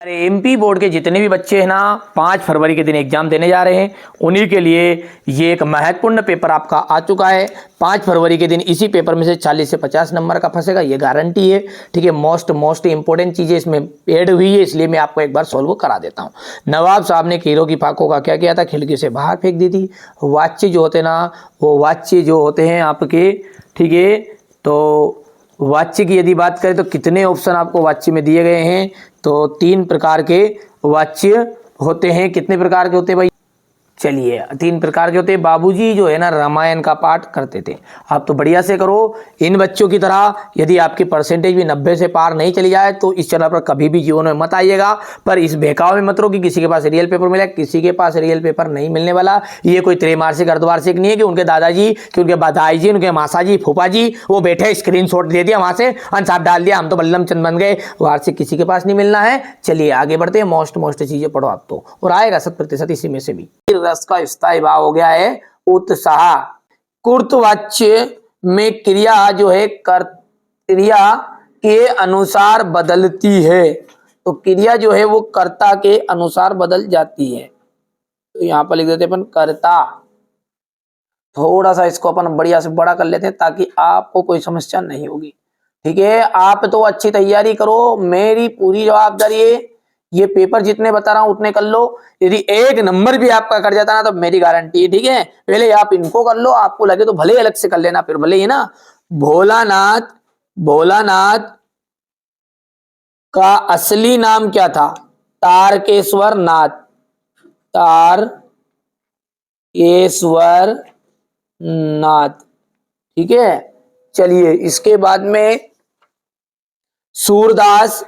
अरे MP board के जितने भी बच्चे हैं ना 5 फरवरी के दिन एग्जाम देने जा रहे हैं, उन्हीं के लिए ये एक महत्वपूर्ण पेपर आपका आ चुका है। 5 फरवरी के दिन इसी पेपर में से 40 से 50 नंबर का फंसेगा, ये गारंटी है। ठीक है, मोस्ट इंपॉर्टेंट चीजें इसमें ऐड हुई है, इसलिए मैं आपको एक बार सॉल्व करा देता हूँ। नवाब साहब ने कीरों की फाकों का क्या किया था, खिड़की से बाहर फेंक दी थी। वाच्य जो होते ना, वो वाच्य जो होते हैं आपके, ठीक है, तो वाच्य की यदि बात करें तो कितने ऑप्शन आपको वाच्य में दिए गए हैं, तो 3 प्रकार के वाच्य होते हैं। कितने प्रकार के होते हैं भाई? चलिए 3 प्रकार के होते हैं। बाबूजी जो है ना रामायण का पाठ करते थे। आप तो बढ़िया से करो। इन बच्चों की तरह यदि आपकी परसेंटेज भी 90 से पार नहीं चली जाए तो इस चैनल पर कभी भी जीवन में मत आइएगा। पर इस बहकाव में मत रहो कि किसी के पास रियल पेपर मिला, किसी के पास रियल पेपर नहीं मिलने वाला। ये कोई त्रैमासिक अर्धवार्षिक नहीं है कि उनके दादाजी, कि उनके बधाई जी, उनके मासा जी, फूफा जी वो बैठे स्क्रीनशॉट दे दिया, वहां से अंसाब डाल दिया, हम तो बल्लम चंद बन गए। वार्षिक किसी के पास नहीं मिलना है। चलिए आगे बढ़ते हैं। मोस्ट चीजें पढ़ो आप तो, और आएगा 100% इसी में से भी। रस का स्थायी भाव हो गया है उत्साह। कुर्तवाच्य में क्रिया जो है क्रिया के अनुसार बदलती है, तो क्रिया जो है वो कर्ता के अनुसार बदल जाती है। तो यहां पर लिख देते हैं अपन कर्ता। थोड़ा सा इसको अपन बढ़िया से बड़ा कर लेते हैं ताकि आपको कोई समस्या नहीं होगी। ठीक है, आप तो अच्छी तैयारी करो, मेरी पूरी जवाबदारी है। ये पेपर जितने बता रहा हूं उतने कर लो। यदि 1 नंबर भी आपका कट जाता ना तो मेरी गारंटी है। ठीक है, पहले आप इनको कर लो, आपको लगे तो भले अलग से कर लेना, फिर भले ही ना। भोलानाथ, भोलानाथ का असली नाम क्या था? तारकेश्वर नाथ, तारकेश्वर नाथ। ठीक है, चलिए इसके बाद में सूरदास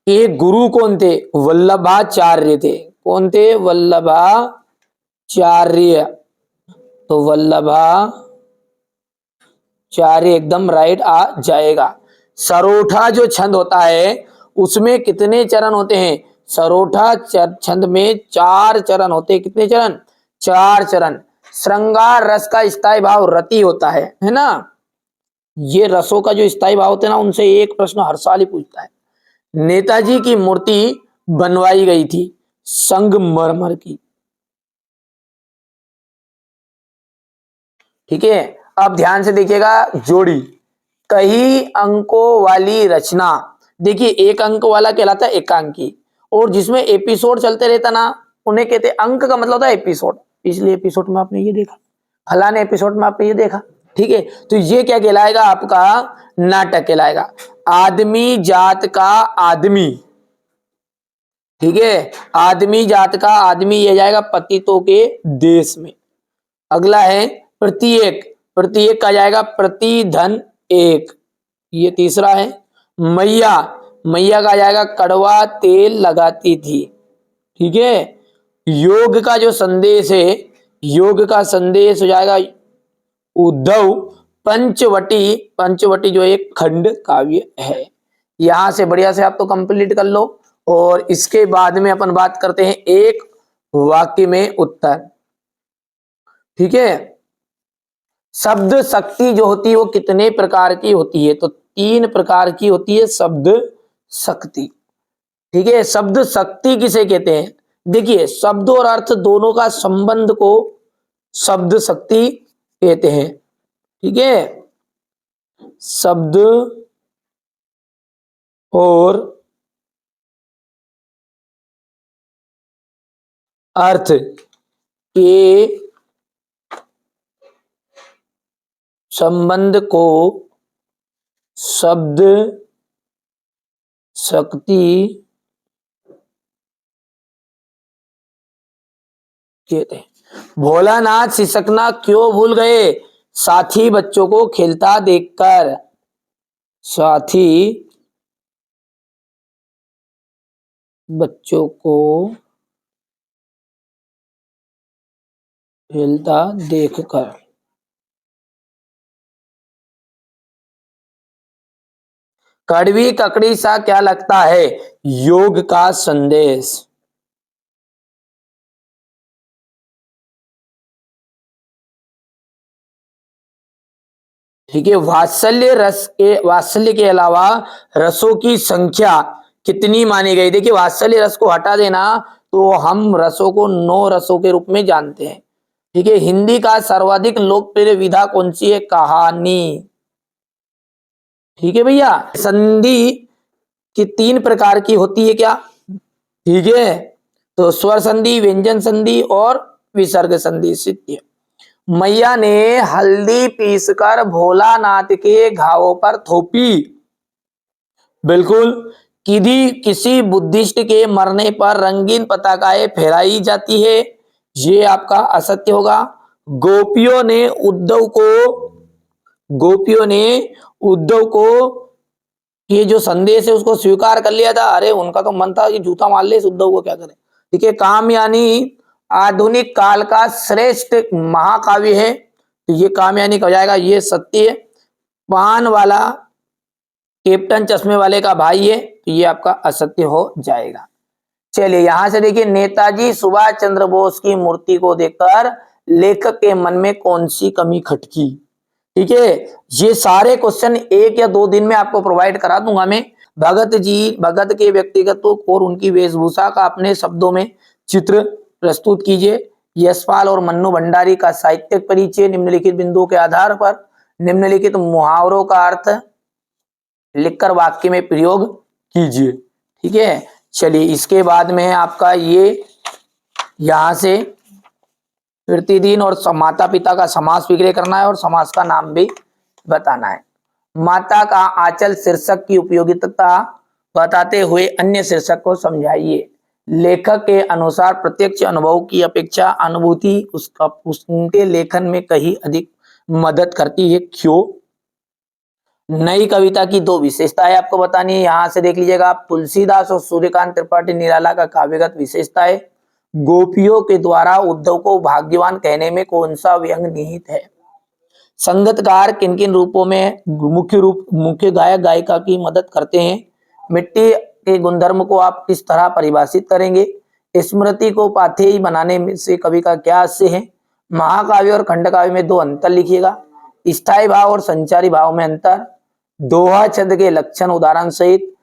के गुरु कौन थे? वल्लभाचार्य थे। कौन थे? वल्लभाचार्य। तो वल्लभाचार्य एकदम राइट आ जाएगा। सरोठा जो छंद होता है उसमें कितने चरण होते हैं? सरोठा छंद में 4 चरण होते हैं। कितने चरण? 4 चरण। श्रृंगार रस का स्थायी भाव रति होता है ना। ये रसों का जो स्थायी भाव होते हैं ना, उनसे एक प्रश्न हर साल ही पूछता है। नेताजी की मूर्ति बनवाई गई थी संगमरमर की। ठीक है, अब ध्यान से देखिएगा। जोड़ी कई अंकों वाली रचना, देखिए 1 अंक वाला कहलाता है एकांकी, और जिसमें एपिसोड चलते रहता ना उन्हें कहते हैं। अंक का मतलब होता है एपिसोड। पिछले एपिसोड में आपने ये देखा, फलाने एपिसोड में आपने ये देखा। ठीक है, तो ये क्या कहलाएगा? आपका नाटक कहलाएगा। आदमी जात का आदमी। ठीक है, आदमी जात का आदमी ये जाएगा पतितों के देश में। अगला है प्रत्येक, प्रत्येक का जाएगा प्रतिधन एक। ये तीसरा है। मैया, मैया का जाएगा कड़वा तेल लगाती थी। ठीक है, योग का जो संदेश है, योग का संदेश हो जाएगा उद्धव। पंचवटी, पंचवटी जो एक खंड काव्य है। यहां से बढ़िया से आप तो कंप्लीट कर लो, और इसके बाद में अपन बात करते हैं एक वाक्य में उत्तर। ठीक है, शब्द शक्ति जो होती है वो कितने प्रकार की होती है? तो 3 प्रकार की होती है शब्द शक्ति। ठीक है, शब्द शक्ति किसे कहते हैं? देखिए शब्द और अर्थ दोनों का संबंध को शब्द शक्ति कहते हैं। ठीक है, शब्द और अर्थ के संबंध को शब्द शक्ति कहते हैं। भोलानाथ सिसकना क्यों भूल गए? साथी बच्चों को खेलता देखकर। साथी बच्चों को खेलता देखकर। कड़वी ककड़ी सा क्या लगता है? योग का संदेश। ठीक है, वात्सल्य रस के, वात्सल्य के अलावा रसों की संख्या कितनी मानी गई? देखिए वात्सल्य रस को हटा देना तो हम रसों को 9 रसों के रूप में जानते हैं। ठीक है, हिंदी का सर्वाधिक लोकप्रिय विधा कौन सी है? कहानी। ठीक है भैया, संधि की 3 प्रकार की होती है क्या? ठीक है, तो स्वर संधि, व्यंजन संधि और विसर्ग संधि सिद्ध है। मैया ने हल्दी पीसकर भोलानाथ के घावों पर थोपी। बिल्कुल। किसी बुद्धिस्ट के मरने पर रंगीन पताकाएं फहराई जाती है, ये आपका असत्य होगा। गोपियों ने उद्धव को ये जो संदेश है उसको स्वीकार कर लिया था। अरे उनका तो मन था कि जूता मार ले इस उद्धव को, क्या करें। ठीक है, कामयानी आधुनिक काल का श्रेष्ठ महाकाव्य है, तो ये कामयानी हो जाएगा, ये सत्य है। पान वाला कैप्टन चश्मे वाले का भाई है, तो ये आपका असत्य हो जाएगा। चलिए यहां से देखिए, नेताजी सुभाष चंद्र बोस की मूर्ति को देखकर लेखक के मन में कौन सी कमी खटकी? ठीक है, ये सारे क्वेश्चन 1 या 2 दिन में आपको प्रोवाइड करा दूंगा मैं। भगत के व्यक्तिगत और उनकी वेशभूषा का अपने शब्दों में चित्र प्रस्तुत कीजिए। यशपाल और मन्नू भंडारी का साहित्यिक परिचय निम्नलिखित बिंदुओं के आधार पर निम्नलिखित मुहावरों का अर्थ लिखकर वाक्य में प्रयोग कीजिए। ठीक है, चलिए इसके बाद में आपका ये यहां से प्रतिदिन और माता पिता का समास विग्रह करना है और समास का नाम भी बताना है। माता का आंचल शीर्षक की उपयोगिता बताते हुए अन्य शीर्षक को समझाइए। लेखक के अनुसार प्रत्यक्ष अनुभव की अपेक्षा अनुभूति उसके लेखन में कहीं अधिक मदद करती है। क्यों? नई कविता की 2 विशेषताएं आपको बतानी है, यहां से देख लीजिएगा आप। तुलसीदास और सूर्यकांत त्रिपाठी निराला का काव्यगत विशेषता है। गोपियों के द्वारा उद्धव को भाग्यवान कहने में कौन सा व्यंग निहित है? संगीतकार किन किन रूपों में मुख्य गायक गायिका की मदद करते हैं? मिट्टी के गुणधर्म को आप किस तरह परिभाषित करेंगे? स्मृति को पाथेय बनाने से कवि का क्या आशय है? महाकाव्य और खंडकाव्य में 2 अंतर लिखिएगा। स्थायी भाव और संचारी भाव में अंतर। दोहा छंद के लक्षण उदाहरण सहित